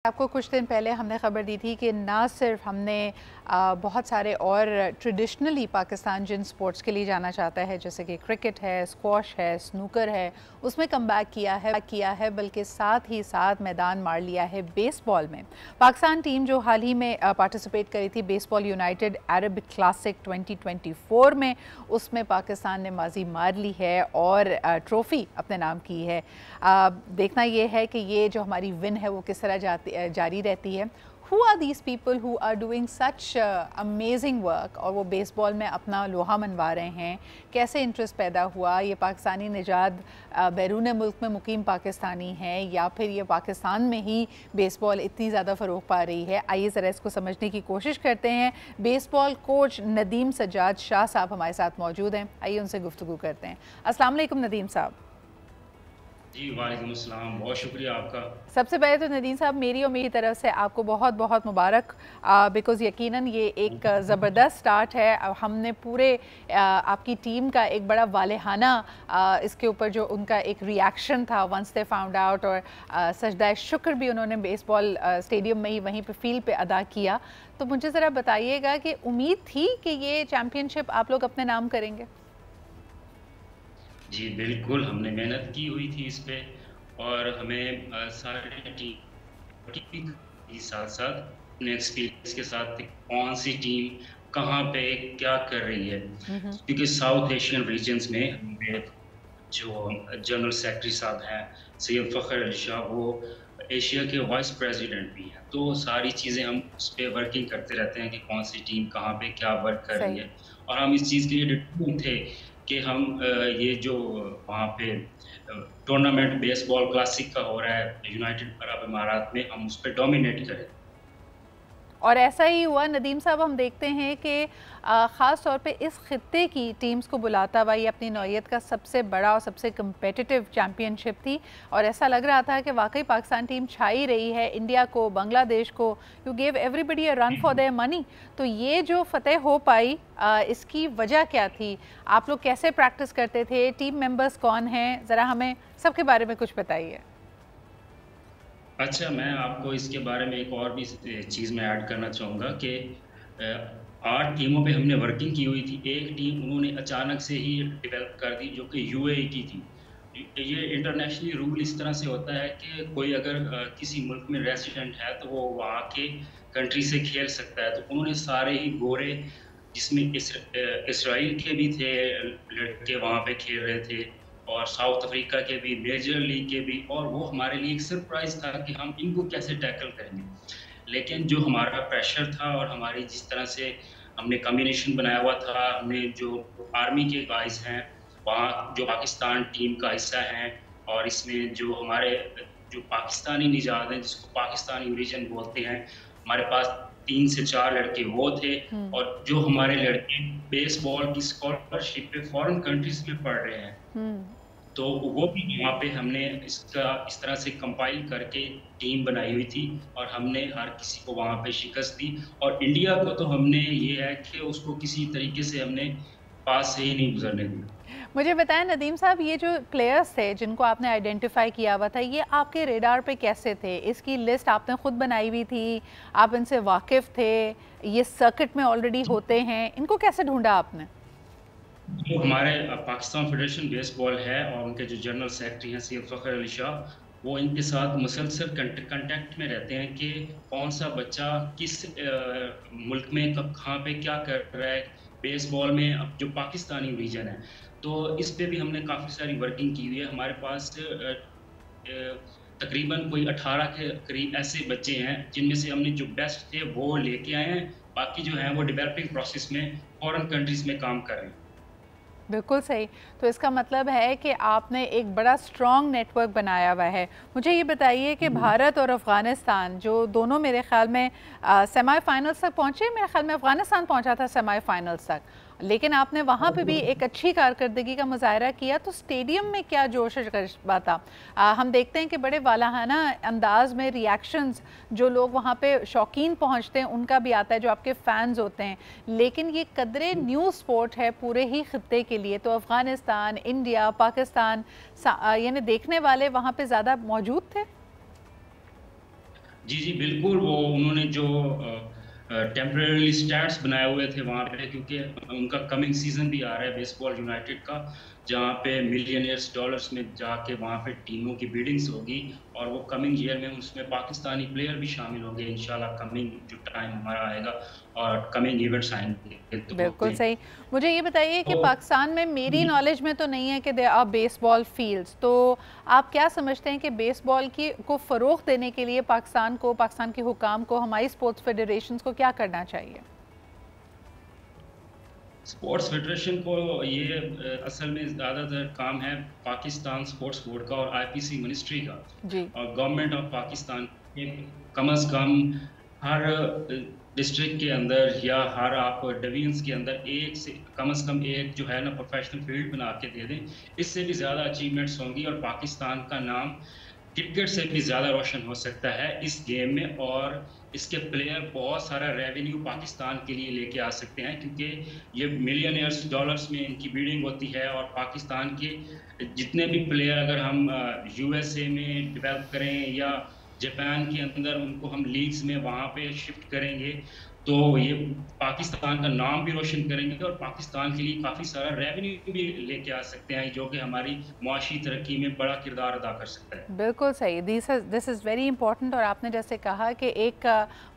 आपको कुछ दिन पहले हमने ख़बर दी थी कि ना सिर्फ हमने बहुत सारे और ट्रेडिशनली पाकिस्तान जिन स्पोर्ट्स के लिए जाना चाहता है जैसे कि क्रिकेट है, स्क्वॉश है, स्नूकर है, उसमें कमबैक किया है बल्कि साथ ही साथ मैदान मार लिया है बेसबॉल में। पाकिस्तान टीम जो हाल ही में पार्टिसिपेट करी थी बेसबॉल यूनाइटेड अरब क्लासिक 2024 में, उसमें पाकिस्तान ने माजी मार ली है और ट्रॉफ़ी अपने नाम की है। देखना ये है कि ये जो हमारी विन है वो किस तरह जारी रहती है। Who are these people who are doing such amazing work और वो बेसबॉल में अपना लोहा मनवा रहे हैं? कैसे इंटरेस्ट पैदा हुआ? ये पाकिस्तानी निजात बैरून मुल्क में मुकीम पाकिस्तानी हैं या फिर ये पाकिस्तान में ही बेसबॉल इतनी ज़्यादा फ़रोग पा रही है? आइए ज़रा इसको समझने की कोशिश करते हैं। बेसबॉल कोच नदीम सज्जाद शाह साहब हमारे साथ मौजूद हैं। आइए उनसे गुफ्तगू करते हैं। अस्सलाम वालेकुम नदीम साहब। जी वालेकुम अस्सलाम, बहुत शुक्रिया आपका। सबसे पहले तो नदीम साहब मेरी और मेरी तरफ से आपको बहुत बहुत मुबारक, बिकॉज़ यकीनन ये एक ज़बरदस्त स्टार्ट है। हमने पूरे आपकी टीम का एक बड़ा वालेहाना इसके ऊपर जो उनका एक रिएक्शन था वंस दे फाउंड आउट, और सजदा शुक्र भी उन्होंने बेसबॉल स्टेडियम में ही वहीं पे फील्ड पे अदा किया। तो मुझे ज़रा बताइएगा कि उम्मीद थी कि ये चैम्पियनशिप आप लोग अपने नाम करेंगे? जी बिल्कुल, हमने मेहनत की हुई थी इस पे और हमें सारी टीम के साथ-साथ अपने एक्सपीरियंस के साथ कौन सी टीम कहाँ पे क्या कर रही है। क्योंकि साउथ एशियन रीजन्स में हमें जो जनरल सेक्रेटरी साहब हैं, सैयद फ़खर अली शाह, वो एशिया के वाइस प्रेसिडेंट भी हैं। तो सारी चीज़ें हम उस पे वर्किंग करते रहते हैं कि कौन सी टीम कहाँ पे क्या वर्क कर रही सही। है। और हम इस चीज़ के लिए डिटरमाइंड थे कि हम ये जो वहाँ पे टूर्नामेंट बेसबॉल क्लासिक का हो रहा है यूनाइटेड अरब अमारात में, हम उस पे डोमिनेट करें। और ऐसा ही हुआ नदीम साहब। हम देखते हैं कि ख़ास तौर पे इस खित्ते की टीम्स को बुलाता हुआ ये अपनी नौइयत का सबसे बड़ा और सबसे कम्पिटिटिव चैम्पियनशिप थी, और ऐसा लग रहा था कि वाकई पाकिस्तान टीम छा ही रही है इंडिया को, बांग्लादेश को। You gave everybody a run for their money. तो ये जो फतेह हो पाई, इसकी वजह क्या थी? आप लोग कैसे प्रैक्टिस करते थे? टीम मेंबर्स कौन हैं? ज़रा हमें सबके बारे में कुछ बताइए। अच्छा, मैं आपको इसके बारे में एक और भी चीज़ मैं ऐड करना चाहूँगा कि 8 टीमों पे हमने वर्किंग की हुई थी। एक टीम उन्होंने अचानक से ही डेवलप कर दी जो कि यूएई की थी। ये इंटरनेशनली रूल इस तरह से होता है कि कोई अगर किसी मुल्क में रेज़िडेंट है तो वो वहाँ के कंट्री से खेल सकता है। तो उन्होंने सारे ही गोरे, जिसमें इस्राइल के भी थे लड़के वहाँ पे खेल रहे थे और साउथ अफ्रीका के भी, मेजर लीग के भी, और वो हमारे लिए एक सरप्राइज़ था कि हम इनको कैसे टैकल करेंगे। लेकिन जो हमारा प्रेशर था और हमारी जिस तरह से हमने कॉम्बिनेशन बनाया हुआ था, हमने जो आर्मी के गाइज़ हैं, वहाँ जो पाकिस्तान टीम का हिस्सा हैं, और इसमें जो हमारे जो पाकिस्तानी निजात हैं, जिसको पाकिस्तानी रीजन बोलते हैं, हमारे पास 3 से 4 लड़के वो थे। और जो हमारे लड़के बेसबॉल की स्कॉलरशिप पे फॉरेन कंट्रीज़ में पढ़ रहे हैं, तो वो भी वहाँ पे हमने इसका इस तरह से कंपाइल करके टीम बनाई हुई थी और हमने हर किसी को वहाँ पे शिकस्त दी। और इंडिया को तो हमने ये है कि उसको किसी तरीके से हमने पास से ही नहीं गुज़रने दिया। मुझे बताएं नदीम साहब, ये जो प्लेयर्स थे जिनको आपने आइडेंटिफाई किया हुआ था, ये आपके रेडार पे कैसे थे? इसकी लिस्ट आपने खुद बनाई हुई थी? आप इनसे वाकिफ़ थे? ये सर्किट में ऑलरेडी होते हैं? इनको कैसे ढूंढा आपने? जो हमारे पाकिस्तान फेडरेशन बेसबॉल है और उनके जो जनरल सेक्रेटरी हैं सैयद फ़खर अली शाह, वो इनके साथ मुसलसल कॉन्टैक्ट में रहते हैं कि कौन-सा बच्चा किस मुल्क में कब कहाँ पे क्या कर रहा है, बेसबॉल में अब जो पाकिस्तानी रीजन है। तो इस पे भी हमने काफ़ी सारी वर्किंग की हुई है। हमारे पास तकरीबन कोई 18 के करीब ऐसे बच्चे हैं, जिनमें से हमने जो बेस्ट थे वो लेके आए हैं। बाकी जो हैं वो डेवलपिंग प्रोसेस में फ़ॉरेन कंट्रीज़ में काम कर रहे हैं। बिल्कुल सही। तो इसका मतलब है कि आपने एक बड़ा स्ट्रॉन्ग नेटवर्क बनाया हुआ है। मुझे ये बताइए कि भारत और अफ़गानिस्तान जो दोनों मेरे ख़्याल में सेमीफ़ाइनल्स तक पहुँचे, मेरे ख़्याल में अफ़गानिस्तान पहुँचा था सेमीफ़ाइनल्स तक, लेकिन आपने वहाँ पे भी एक अच्छी कारकर्दगी का मुज़ाहरा किया। तो स्टेडियम में क्या जोश जज्बा था? हम देखते हैं कि बड़े वालाहाना अंदाज में रिएक्शंस जो लोग वहाँ पे शौकीन पहुँचते हैं उनका भी आता है, जो आपके फ़ैन्स होते हैं, लेकिन ये कदरे न्यू स्पोर्ट है पूरे ही खित्ते के लिए। तो अफ़गानिस्तान, इंडिया, पाकिस्तान, यानी देखने वाले वहाँ पे ज़्यादा मौजूद थे? जी, बिल्कुल, वो उन्होंने जो टेम्परेरी स्टैट्स बनाए हुए थे वहाँ पे, क्योंकि उनका कमिंग सीज़न भी आ रहा है बेसबॉल यूनाइटेड का, जहाँ पे मिलियनियर्स डॉलर्स में जाके वहाँ पे टीमों की बिडिंग्स होगी, और वो कमिंग ईयर में उसमें पाकिस्तानी प्लेयर भी शामिल होंगे इंशाल्लाह, कमिंग जो टाइम हमारा आएगा और कमिंग इवेंट्स आएँगे तो बिल्कुल सही। मुझे ये बताइए कि तो पाकिस्तान में, मेरी नॉलेज में तो नहीं है कि देयर आर बेसबॉल फील्ड्स, तो आप क्या समझते हैं कि बेसबॉल की को फ़रोग़ देने के लिए पाकिस्तान को, पाकिस्तान के हुकाम को, हमारी स्पोर्ट्स फेडरेशंस को क्या करना चाहिए? स्पोर्ट्स फेडरेशन को ये असल में ज़्यादातर काम है पाकिस्तान स्पोर्ट्स बोर्ड का और आईपीसी मिनिस्ट्री का, जी। और गवर्नमेंट ऑफ पाकिस्तान के कम से कम हर डिस्ट्रिक्ट के अंदर या हर आप डिवीजन्स के अंदर एक से कम एक जो है ना प्रोफेशनल फील्ड बना के दे दें। इससे भी ज़्यादा अचीवमेंट्स होंगी और पाकिस्तान का नाम क्रिकेट से भी ज़्यादा रोशन हो सकता है इस गेम में, और इसके प्लेयर बहुत सारा रेवेन्यू पाकिस्तान के लिए लेके आ सकते हैं, क्योंकि ये मिलियनियर्स डॉलर्स में इनकी बिडिंग होती है, और पाकिस्तान के जितने भी प्लेयर अगर हम यूएसए में डेवलप करें या जापान के अंदर उनको हम लीग्स में वहाँ पे शिफ्ट करेंगे, तो ये पाकिस्तान का नाम भी रोशन करेंगे और पाकिस्तान के लिए काफ़ी सारा रेवेन्यू भी लेके आ सकते हैं, जो कि हमारी मुआशी तरक्की में बड़ा किरदार अदा कर सकता है। बिल्कुल सही, दिस इज़ वेरी इंपॉर्टेंट। और आपने जैसे कहा कि एक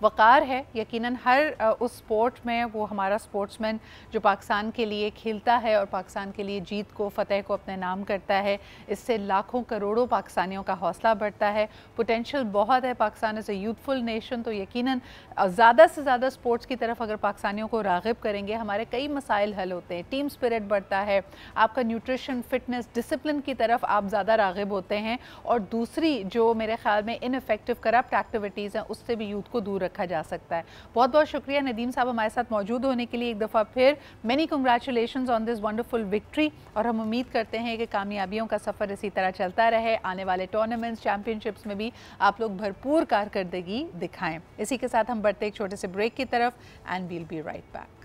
वक़ार है यकीनन हर उस स्पोर्ट में, वो हमारा स्पोर्ट्समैन जो पाकिस्तान के लिए खेलता है और पाकिस्तान के लिए जीत को, फ़तेह को अपने नाम करता है, इससे लाखों करोड़ों पाकिस्तानियों का हौसला बढ़ता है। पोटेंशियल बहुत है, Pakistan is a youthful nation, तो यकीनन ज़्यादा से ज़्यादा स्पोर्ट्स की तरफ अगर पाकिस्तानियों को राग़िब करेंगे, हमारे कई मसाइल हल होते हैं, टीम स्पिरिट बढ़ता है, आपका न्यूट्रिशन, फिटनेस, डिसिप्लिन की तरफ आप ज़्यादा राग़िब होते हैं, और दूसरी जो मेरे ख्याल में इनफेक्टिव करप्ट एक्टिविटीज़ हैं उससे भी यूथ को दूर रखा जा सकता है। बहुत बहुत शुक्रिया नदीम साहब हमारे साथ मौजूद होने के लिए। एक दफ़ा फिर many congratulations on this wonderful victory, और हम उम्मीद करते हैं कि कामयाबियों का सफ़र इसी तरह चलता रहे, आने वाले टूर्नामेंट्स, चैम्पियनशिप्स में भी आप लोग भरपूर कारकर्दगी दिखाएं। इसी के साथ हम बढ़ते एक छोटे से ब्रेक की तरफ, and we'll be right back.